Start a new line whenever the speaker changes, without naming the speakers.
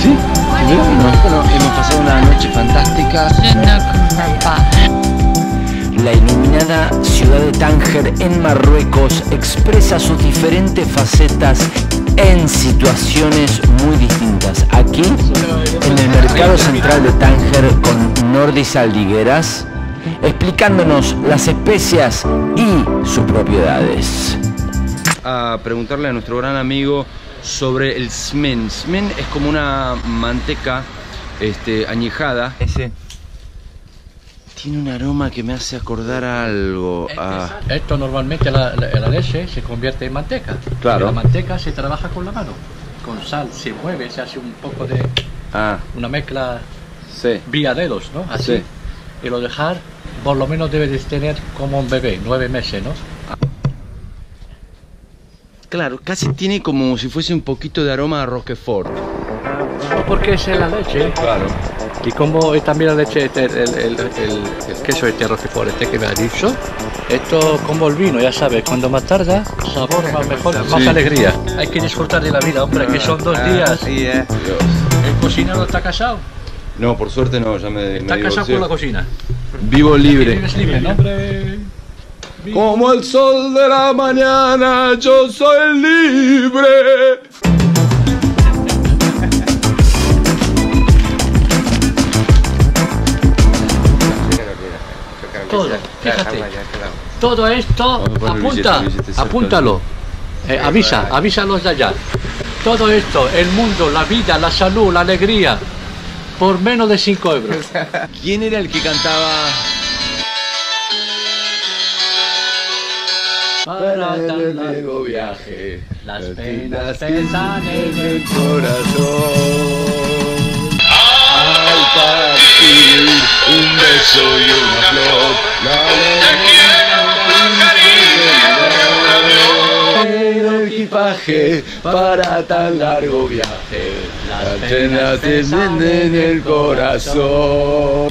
¿Sí? Bueno, hemos pasado una noche fantástica. La iluminada ciudad de Tánger en Marruecos expresa sus diferentes facetas en situaciones muy distintas. Aquí, en el mercado central de Tánger, con Nordis Aldigueras, explicándonos las especias y sus propiedades. A preguntarle a nuestro gran amigo sobre el smen. Smen es como una manteca añejada. Tiene un aroma que me hace acordar a algo.
Esto normalmente la leche se convierte en manteca.
Claro.
Y la manteca se trabaja con la mano. Con sal se mueve, se hace un poco de... una mezcla vía dedos, ¿no? Así. Sí. Y lo dejar, por lo menos debe de tener como un bebé, 9 meses, ¿no?
Claro, casi tiene como si fuese un poquito de aroma a Roquefort.
No, porque es la leche.
Claro.
Y como también la leche, el queso Roquefort que me ha dicho, esto como el vino, ya sabes, cuando más tarda, sabor más mejor, más alegría. Hay que disfrutar de la vida, hombre, que son 2 días.
Sí,
¿El cocinero está casado?
No, por suerte no, ya me
¿Está casado con la cocina?
Vivo libre.
Vives libre, ¿no?
Como el sol de la mañana, yo soy libre.
Todo, fíjate, todo esto, apúntalo, avísalos de allá. Todo esto, el mundo, la vida, la salud, la alegría, por menos de 5 euros.
¿Quién era el que cantaba?
Para tan largo viaje, las penas pesan en el corazón.
Al partir un beso y una flor, el equipaje para tan largo viaje, las penas pesan en el corazón.